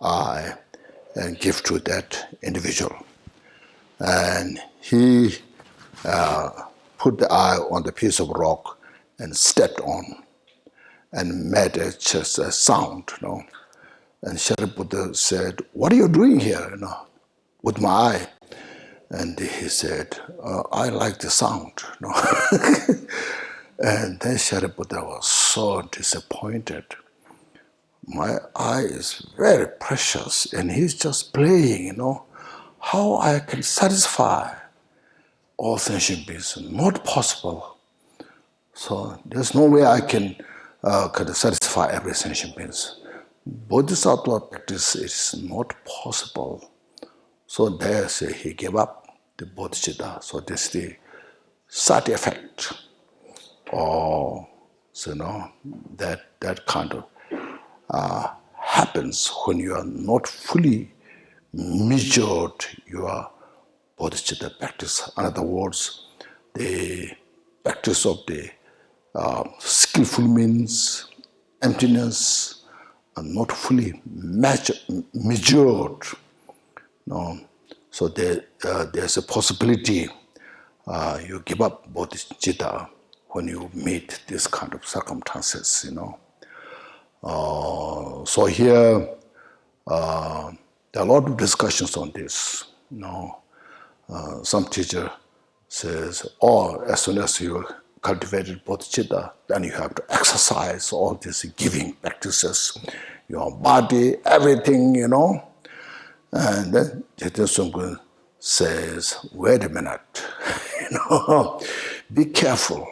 I give to that individual. And he put the eye on the piece of rock and stepped on and made just a sound, And Shariputra said, "What are you doing here, with my eye?" And he said, "I like the sound." And then Shariputra was so disappointed. My eye is very precious, and he's just playing, How I can satisfy all sentient beings? Not possible. So there's no way I can satisfy every sentient beings. Bodhisattva practice is not possible. So there he gave up the bodhicitta. So this is the side effect. That kind of happens when you are not fully measured your bodhicitta practice. In other words, the practice of the skillful means emptiness are not fully measured. So there's a possibility you give up bodhicitta when you meet this kind of circumstances, So here, there are a lot of discussions on this. Some teacher says, as soon as you cultivated bodhicitta, then you have to exercise all these giving practices, your body, everything, And then Chaitanya Sungkun says, wait a minute, be careful,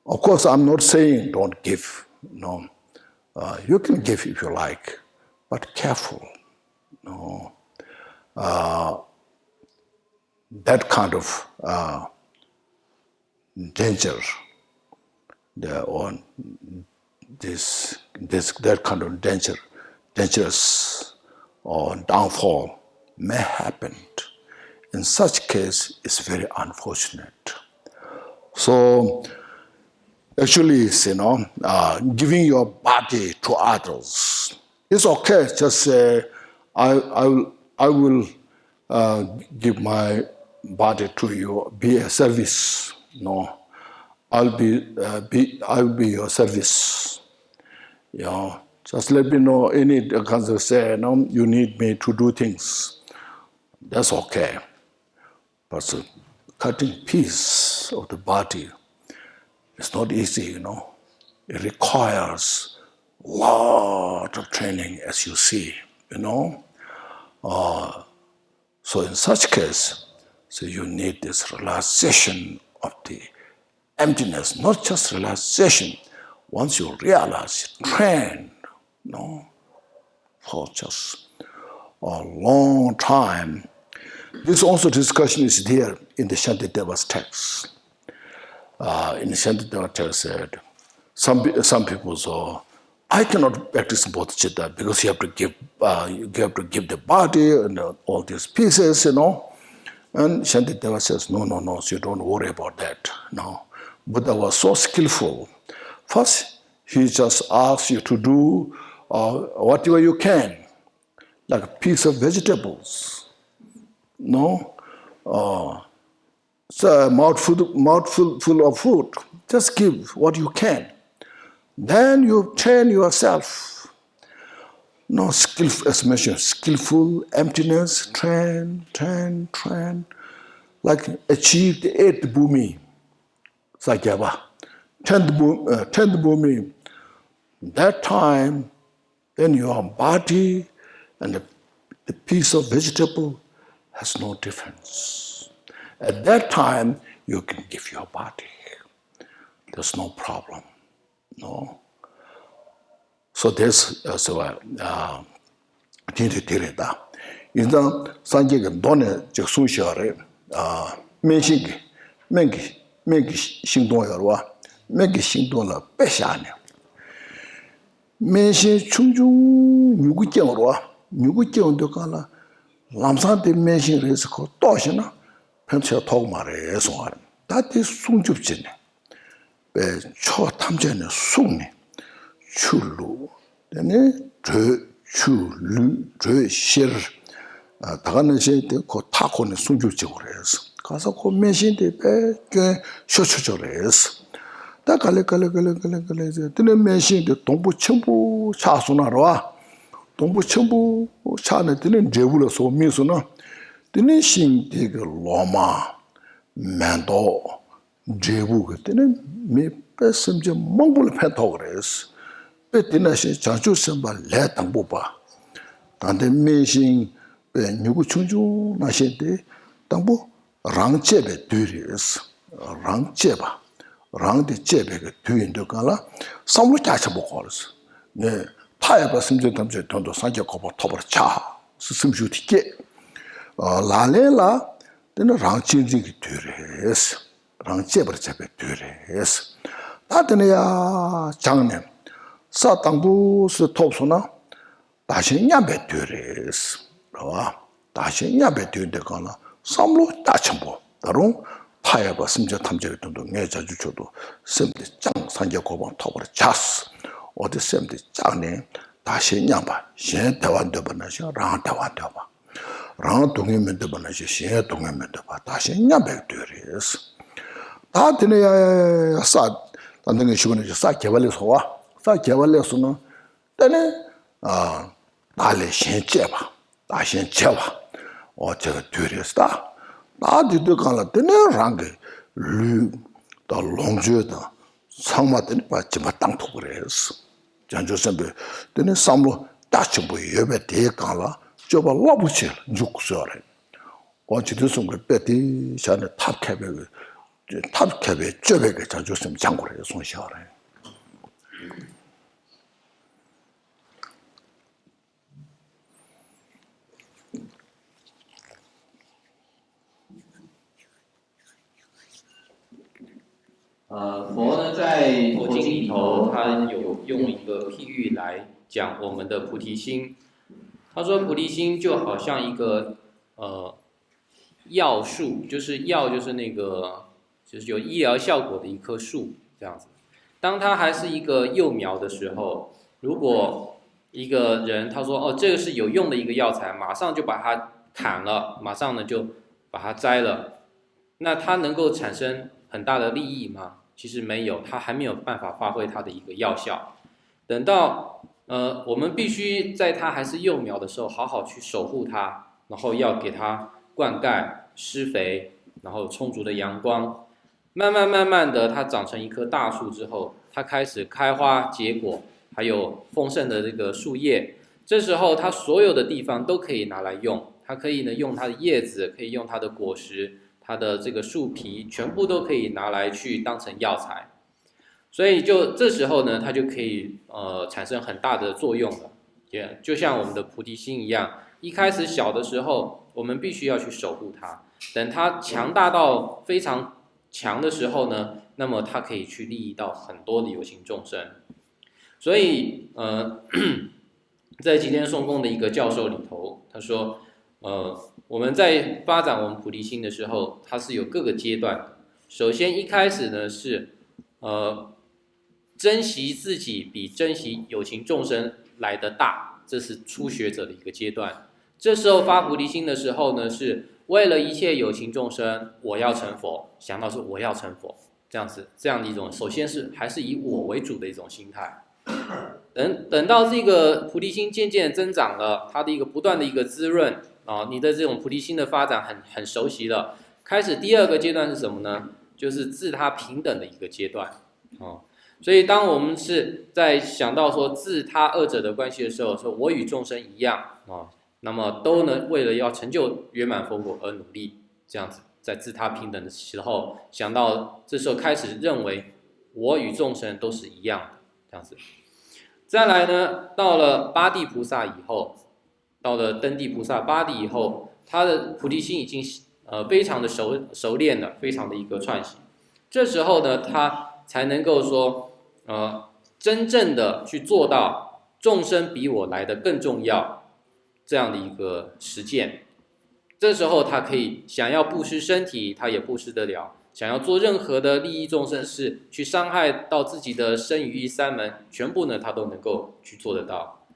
Of course, I'm not saying don't give, you can give if you like, but careful, that kind of danger, that kind of dangerous or downfall may happen. In such case, it's very unfortunate. So, actually, giving your body to others, it's okay. Just say, I will give my body to you, be a service. I'll be your service. Just let me know any cancer say, you need me to do things. That's okay. But cutting piece of the body is not easy, It requires a lot of training, as you see, So in such case, you need this realization of the emptiness, not just realization. Once you realize, train, for just a long time. This also discussion is there in the Shantideva's text. In the Shantideva text said, some people say, I cannot practice bodhicitta because you have to give the body and all these pieces, And Shantideva says, no, so you don't worry about that. No, Buddha was so skillful. First, he just asks you to do whatever you can, like a piece of vegetables. So a mouthful of food. Just give what you can. Then you train yourself. Skillful, as mentioned, skillful, emptiness, train. Like achieve the 8th bhumi, Sakyava. 10th bhumi. That time, then your body and the piece of vegetable has no difference. At that time, you can give your body. There's no problem. So this is Tirita. In the Sanjig Done Jaxushare, Mengi Shingdoyarwa, Mengi Shingdola Peshania. Menshi Chunju Nugujanwa, Nugujan Dokala, Lamsante Menshi Risco, Toshina, Pensia Togmare, as one. That is Sunjubjin. Cho Tamjan Suni, Chulu, 되네 주실 다가는 시대 그 타고는 순주적으로 해서 가서 그 메신데 배게 쇼쇼저래서 다 갈래 되네 메신데 동부 첨부 차수나로와 동부 첨부 차는 되는 제불어서 미소나 되는 신대가 로마 맨도 제부가 되는 메패심제 몽골 패토 그래서 베티나시 자주선발 레당보바 단데 메신 누구 충주 나시데 당보 랑제베 뒤리스 랑제바 랑데 제베가 뒤인도 갈라 삼로 자체 보고서 네 타야바 심전 담제 돈도 산제 거버 터버 차 스심주티게 라레라 되는 랑진지기 뒤리스 랑제버 제베 뒤리스 다드네야 장님 사당부스 톱소나 다시 냐베 뒤리스 다시 냐베 뒤인데 갈라 삼로 다첨보 다롱 타야바 심전 탐제 돈도 내 자주 줘도 셈데 짱 산제 거버 터버 차스 어디 셈데 짱네 다시 냐바 신 대완도 번나시 랑 대완도 봐 랑 동해면도 번나시 신 동해면도 봐 다시 냐베 뒤리스 다 드네야 사 단등의 시간에 사 개발해서 와 사 개발해서는 때네 달래 신제봐 다시 제봐 어제가 뒤리스다 나디도 갈라 때네 랑게 르더 롱주다 상마더니 빠지마 땅토 그래서 janjosembe dene samlo tachimbo yebe de kala joba labuchel juksore onchidu sungre peti shane tapkebe jobege janjosem jangore sonshare佛呢，在佛经里头，他有用一个譬喻来讲我们的菩提心。他说，菩提心就好像一个药树，就是药，就是那个就是有医疗效果的一棵树这样子。当它还是一个幼苗的时候，如果一个人他说这个是有用的一个药材，马上就把它砍了，马上呢就把它摘了，那它能够产生很大的利益吗？其实没有，它还没有办法发挥它的一个药效。等到我们必须在它还是幼苗的时候，好好去守护它，然后要给它灌溉、施肥，然后充足的阳光。慢慢的，它长成一棵大树之后，它开始开花结果，还有丰盛的这个树叶。这时候，它所有的地方都可以拿来用，它可以呢用它的叶子，可以用它的果实。它的这个树皮全部都可以拿来去当成药材，所以就这时候呢，它就可以产生很大的作用了。也就像我们的菩提心一样，一开始小的时候，我们必须要去守护它，等它强大到非常强的时候呢，那么它可以去利益到很多的有情众生。所以在吉田颂供的一个教授里头，他说我们在发展我们菩提心的时候，它是有各个阶段的。首先一开始呢是珍惜自己比珍惜有情众生来得大，这是初学者的一个阶段。这时候发菩提心的时候呢，是为了一切有情众生，我要成佛，想到是我要成佛，这样的一种，首先是还是以我为主的一种心态。等到这个菩提心渐渐增长了，它的一个不断的一个滋润。你的这种菩提心的发展很熟悉了，开始第二个阶段是什么呢？就是自他平等的一个阶段。所以当我们是在想到说自他二者的关系的时候，说我与众生一样那么都能为了要成就圆满佛果而努力，这样子在自他平等的时候，想到这时候开始认为我与众生都是一样的，这样子。再来呢，到了八地菩萨以后。到了登地菩萨八地以后，他的菩提心已经非常的熟练了，非常的一个串习。这时候呢，他才能够说真正的去做到众生比我来的更重要这样的一个实践。这时候他可以想要布施身体，他也布施得了；想要做任何的利益众生事，去伤害到自己的身语意三门，全部呢他都能够去做得到。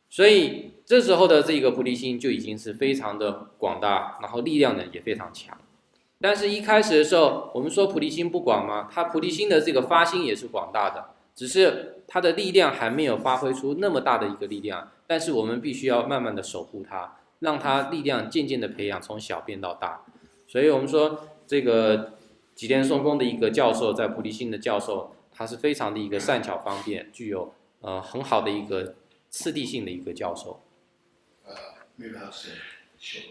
所以这时候的这个菩提心就已经是非常的广大，然后力量呢也非常强。但是一开始的时候，我们说菩提心不广吗？它菩提心的这个发心也是广大的，只是它的力量还没有发挥出那么大的一个力量。但是我们必须要慢慢的守护它，让它力量渐渐的培养，从小变到大。所以我们说这个吉田松公的一个教授，在菩提心的教授，他是非常的一个善巧方便，具有很好的一个次第性的一个教授。Maybe I'll say short.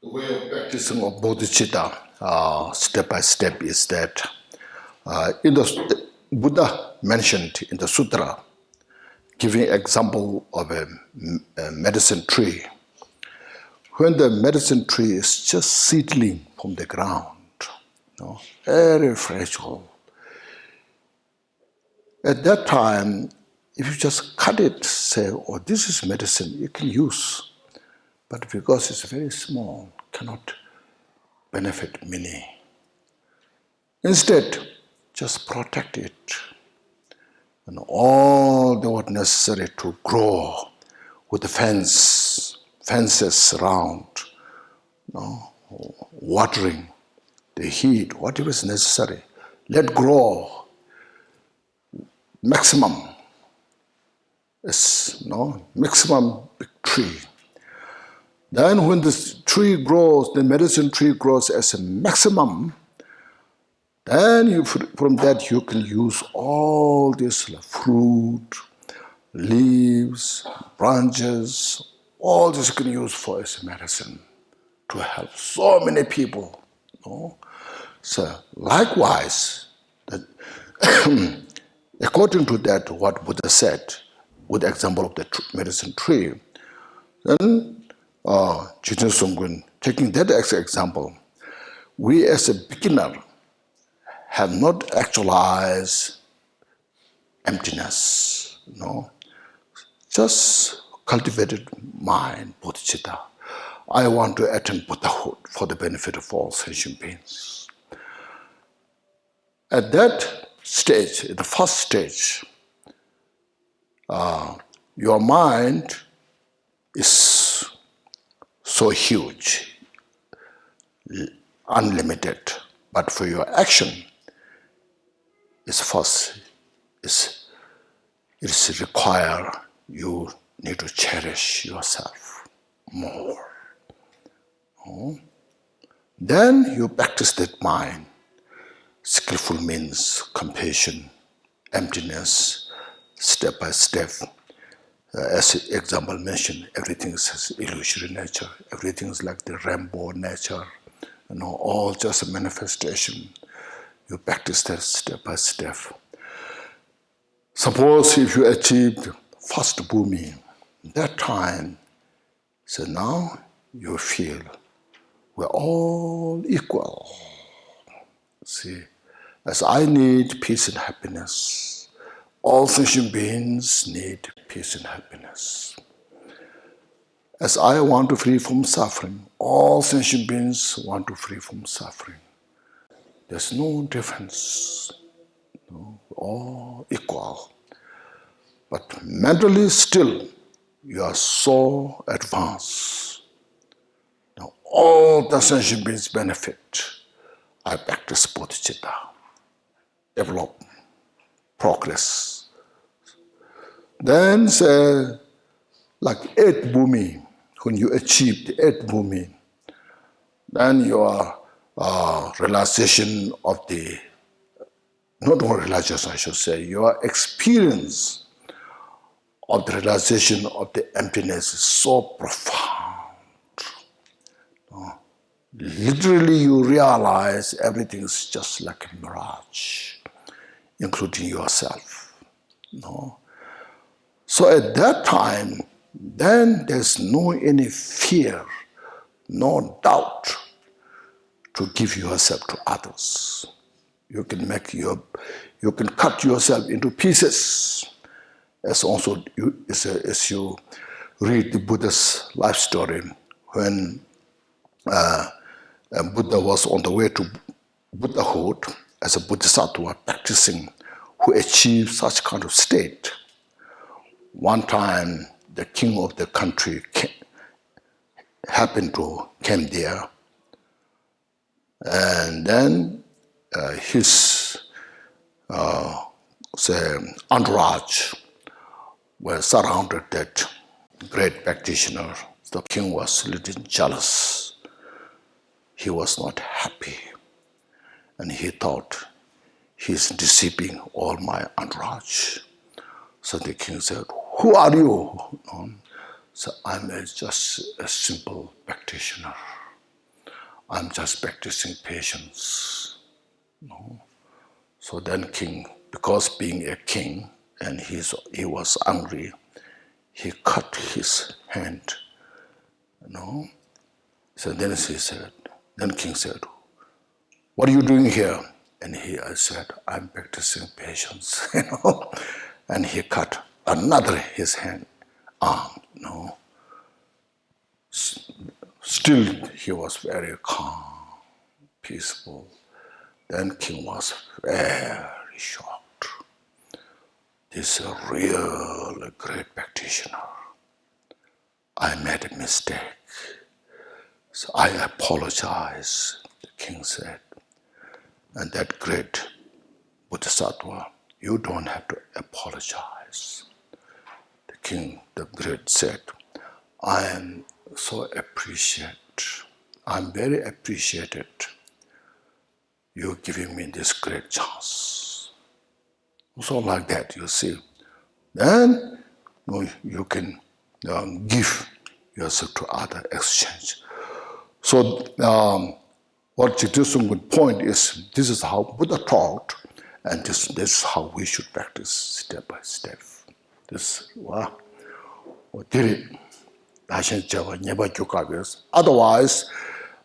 The way of practicing of bodhicitta, step by step, is that in the Buddha mentioned in the sutra, giving example of a medicine tree. When the medicine tree is just seedling from the ground, very fragile. At that time, if you just cut it, say, oh, this is medicine, you can use. But because it's very small, cannot benefit many. Instead, just protect it. And all the what necessary to grow with the fences around, watering, the heat, whatever is necessary. Let grow. Maximum is maximum big tree. Then when the tree grows, the medicine tree grows as a maximum, then from that you can use all this fruit, leaves, branches, all this you can use for as medicine to help so many people. So likewise, according to that, what Buddha said, with the example of the medicine tree, then Jiten Songgun, taking that as an example, we as a beginner have not actualized emptiness, just cultivated mind, bodhicitta. I want to attain Buddhahood for the benefit of all sentient beings. At that stage, the first stage, your mind is so huge, unlimited, but for your action, it's require you need to cherish yourself more. Then you practice that mind. Skillful means compassion, emptiness, step by step. As example mentioned, everything has illusory nature. Everything is like the rainbow nature. All just a manifestation. You practice that step by step. Suppose if you achieved first bhumi, that time, so now you feel we're all equal. See, as I need peace and happiness, all sentient beings need peace and happiness. As I want to free from suffering, all sentient beings want to free from suffering. There's no difference. All equal. But mentally still, you are so advanced. Now all the sentient beings benefit. I practice bodhicitta, develop, progress. Then say, like 8th bhumi, when you achieve the 8th bhumi, then your realization of the, not only realization I should say, your experience of the realization of the emptiness is so profound. Literally you realize everything is just like a mirage, including yourself. So at that time, then there's no any fear, no doubt to give yourself to others. You can cut yourself into pieces. As you read the Buddha's life story, when Buddha was on the way to Buddhahood as a bodhisattva practicing, who achieved such kind of state. One time, the king of the country happened to come there, and then his entourage were surrounded that great practitioner. The king was a little jealous. He was not happy, and he thought, he's deceiving all my entourage. So the king said, who are you? So I'm just a simple practitioner. I'm just practicing patience. So then king, because being a king, and he was angry, he cut his hand. So then king said, what are you doing here? And I said, I'm practicing patience, And he cut another his arm. Still he was very calm, peaceful. Then king was very shocked. This is a real great practitioner. I made a mistake. So I apologize, the king said. And that great bodhisattva, you don't have to apologize. The king, the great, said, I am so appreciated. I'm very appreciated. You giving me this great chance. So like that, you see. Then you can give yourself to other exchange. So what Jittisung's point is, this is how Buddha taught, and this is how we should practice step by step. This otherwise,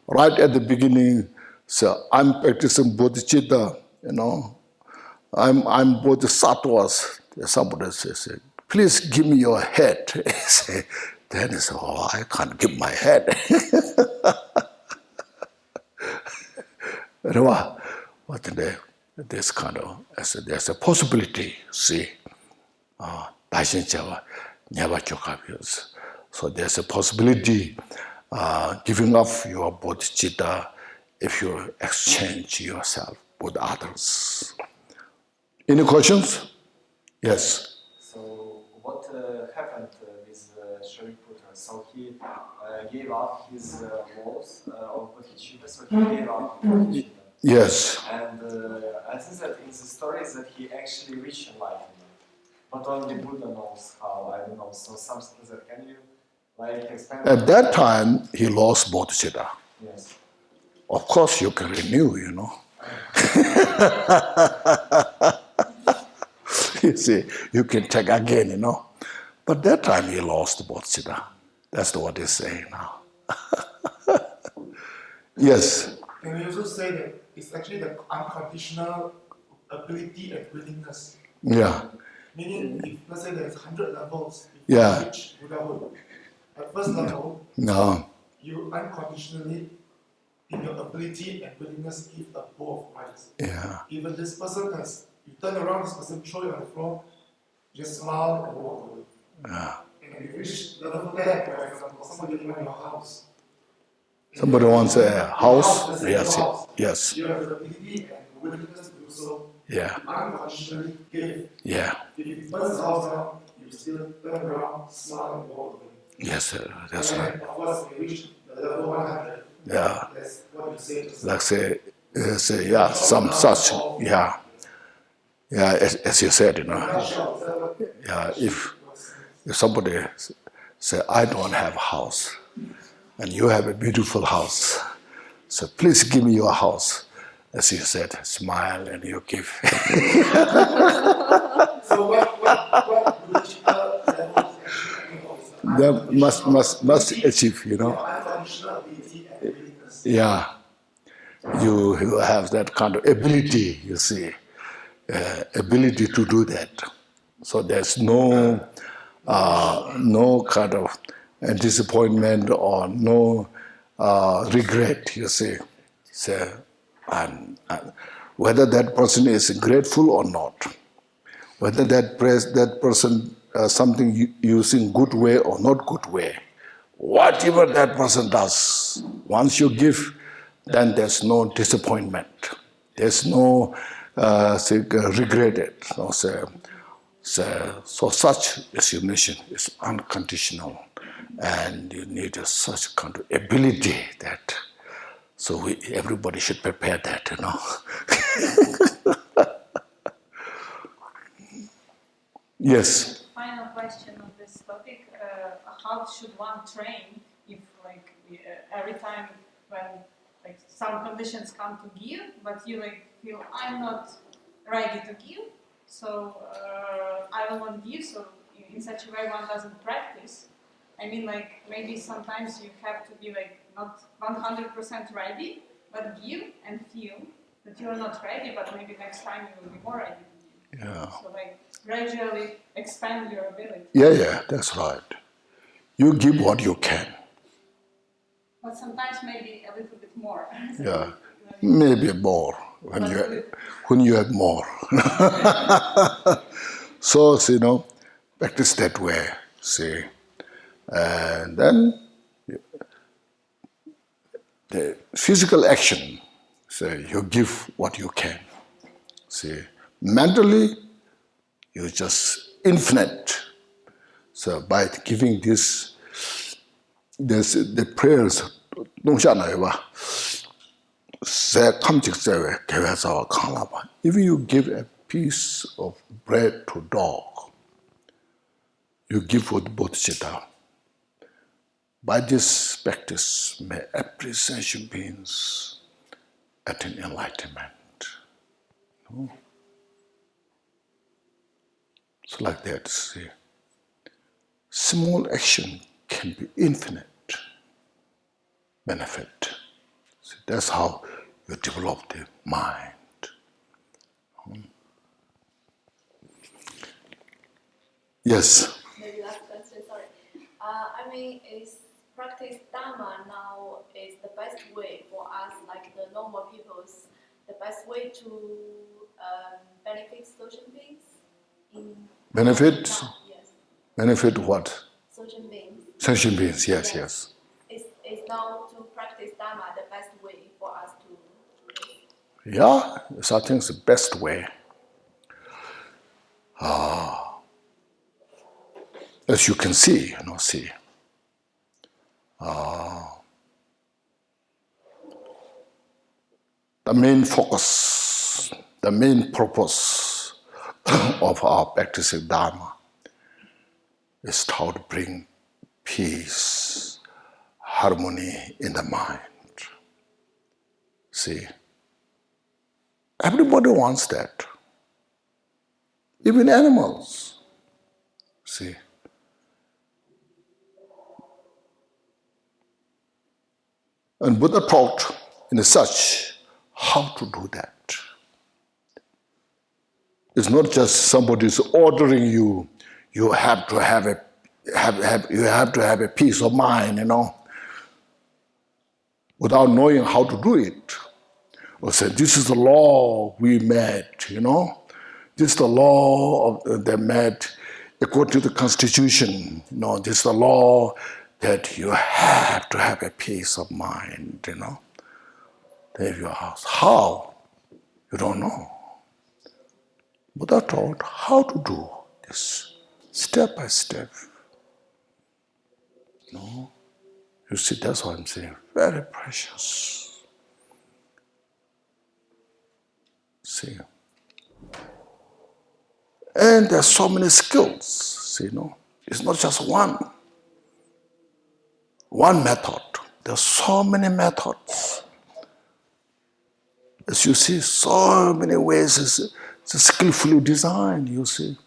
right at the beginning, so I'm practicing bodhicitta, I'm bodhisattvas. Somebody says, please give me your head. Then he said, I can't give my head. But this kind of, there's a possibility, see. So there's a possibility giving up your bodhicitta if you exchange yourself with others. Any questions? Yes. So what happened with Shariputra? So he gave up his laws of bodhicitta, so he gave up bodhicitta. Yes. And I think that in the stories that he actually reached enlightenment. Not only Buddha knows how, I don't know, so something that can you explain? At that time, he lost bodhicitta. Yes. Of course, you can renew, You see, you can take again, But that time he lost bodhicitta. That's what he's saying now. Yes. Can we also say that it's actually the unconditional ability and willingness? Yeah. Meaning, if let's say there's 100 levels, if Yeah. you reach Buddhahood, at first level, No. you unconditionally, in your ability and willingness, give a bow of rice. Yeah. Even this person has, you turn around, this person throw it on the floor, just smile and walk away. Yeah. And if you reach level 10, for example, somebody in your house. Somebody wants a house? Let's say Yes. your house. Yes. You have the ability and willingness to do so. Yeah. You unconditionally give. Yeah. If you burn the house down, you still turn around, smile and walk away. Yes, sir. That's And right. of course, when you reach the level 100, Yeah. that's what you say to Like say, yeah, some such, yeah. Yeah, as you said, yeah, if somebody say, I don't have a house, and you have a beautiful house, so please give me your house. As you said, smile and you give. So what Buddhicitta level That must achieve, unconditional ability and willingness. Yeah, you have that kind of ability, you see, ability to do that. So there's no kind of disappointment or no regret, you see. So, and whether that person is grateful or not, whether that person something using good way or not good way, whatever that person does, once you give, then there's no disappointment. There's no regretted. So such, as you mentioned, is unconditional, and you need such kind of ability that. So everybody should prepare that, you know. Yes. Final question on this topic: how should one train if, like, every time when like some conditions come to give, but you like feel I'm not ready to give, so I don't want to give. So in such a way, one doesn't practice. I mean, like maybe sometimes you have to be like not 100% ready, but give and feel that you are not ready, but maybe next time you will be more ready to give. Yeah. So like gradually expand your ability. Yeah, that's right. You give what you can. But sometimes maybe a little bit more. Yeah, maybe more when you have more. So, you know, practice that way. See, and then the physical action. So you give what you can. See, mentally, you just infinite. So by giving this, the prayers, if you give a piece of bread to dog, you give for the bodhicitta. By this practice, may appreciation beings attain enlightenment. No? So like that, see, small action can be infinite benefit. See, that's how you develop the mind. Yes. Maybe last question, sorry. I mean, is practice Dharma now is the best way for us, like the normal people's, the best way to benefit social beings? Benefit? Yes. Benefit what? Social beings. Sentient beings, yes. Is now to practice Dharma the best way for us to? Yeah, so I think it's the best way. As you can see, the main focus, the main purpose of our practicing Dharma is how to bring peace, harmony in the mind. See, everybody wants that. Even animals. See. And Buddha taught in such how to do that. It's not just somebody's ordering you. You have to have a peace of mind, without knowing how to do it. Or say, this is the law we made, This is the law they made according to the Constitution. This is the law that you have to have a peace of mind, Then if you ask, how? You don't know. Buddha taught how to do this, step by step. You see, that's what I'm saying. Very precious. See. And there's so many skills, It's not just one method. There's so many methods. As you see, so many ways it's skillfully designed, you see.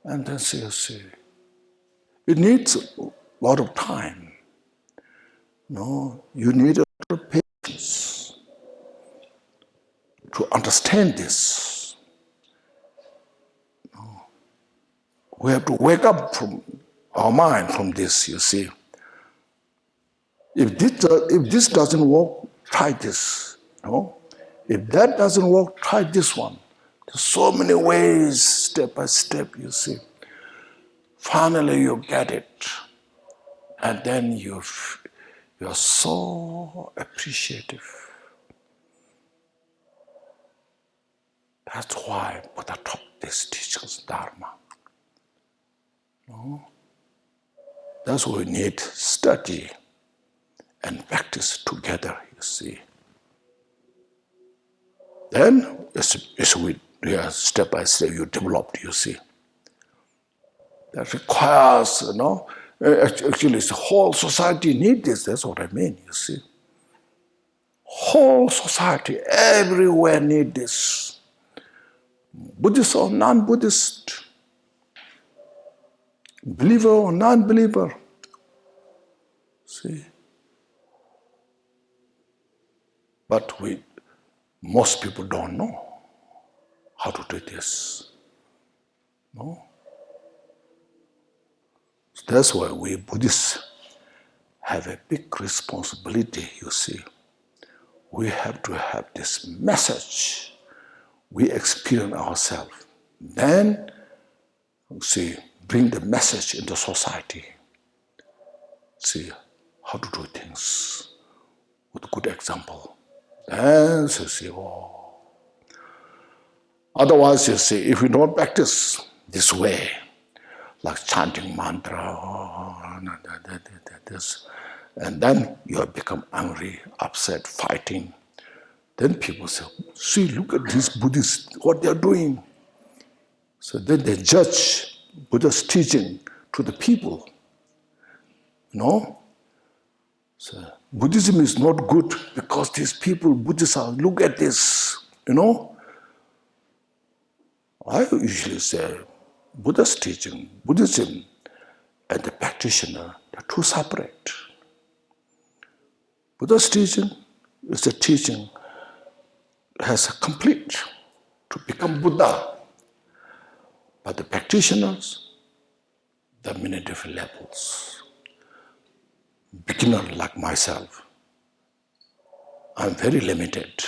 And then you see, it needs a lot of time. You need a lot of patience to understand this. We have to wake up from our mind from this, you see. If this doesn't work, try this. No? If that doesn't work, try this one. There's so many ways, step by step, you see. Finally, you get it. And then you're so appreciative. That's why Buddha taught these teachings, Dharma. No? That's why we need study and practice together, you see. Then, as we step by step, you develop, you see. That requires, actually, the whole society needs this. That's what I mean, you see. Whole society, everywhere needs this. Buddhist or non-Buddhist, believer or non-believer. See? But most people don't know how to do this. No? So that's why we Buddhists have a big responsibility, you see. We have to have this message we experience ourselves. Then, see, bring the message into society. See how to do things with good example. Then, you see, oh. Otherwise, you see, if we don't practice this way, like chanting mantra, this, and then you have become angry, upset, fighting. Then people say, see, look at these Buddhists, what they are doing. So then they judge Buddha's teaching to the people. No? So Buddhism is not good because these people, Buddhists are, look at this, I usually say, Buddha's teaching, Buddhism, and the practitioner, they're two separate. Buddha's teaching is a teaching has a complete to become Buddha. But the practitioners, there are many different levels. Beginner like myself, I'm very limited,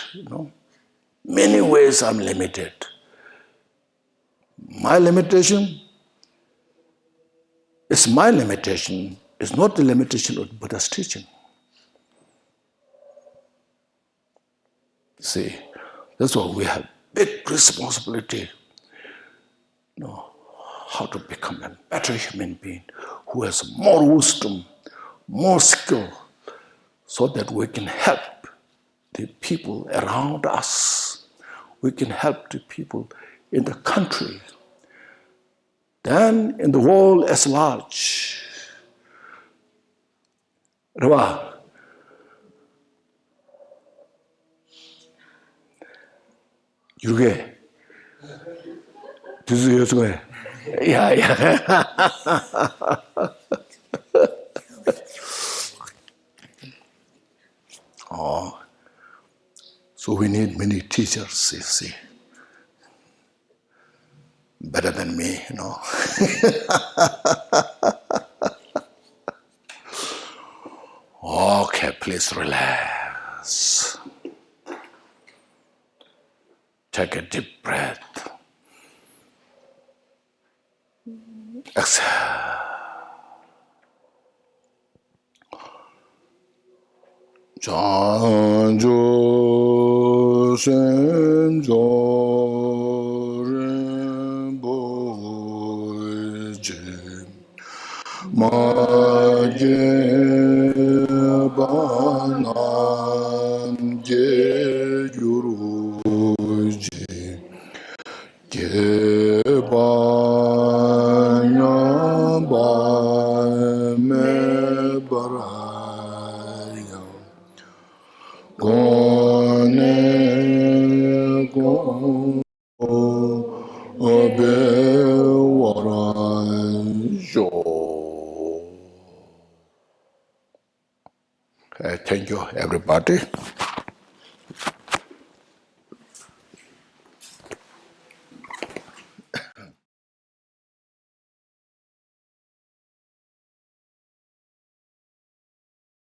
Many ways I'm limited. My limitation is my limitation. It's not the limitation of Buddha's teaching. See, that's why we have big responsibility. How to become a better human being who has more wisdom, more skill, so that we can help the people around us. We can help the people in the country, then in the world as large. Rwa. 유게. 두수 요즘에. Yeah. Oh, so we need many teachers, you see. Better than me, Okay, please relax. Take a deep breath. Exhale. Konchog Gyaltshen Rinpoche Magebanan Gyuruji Gebanyaba Mebaraya Gone Obewaranjo. Thank you, everybody.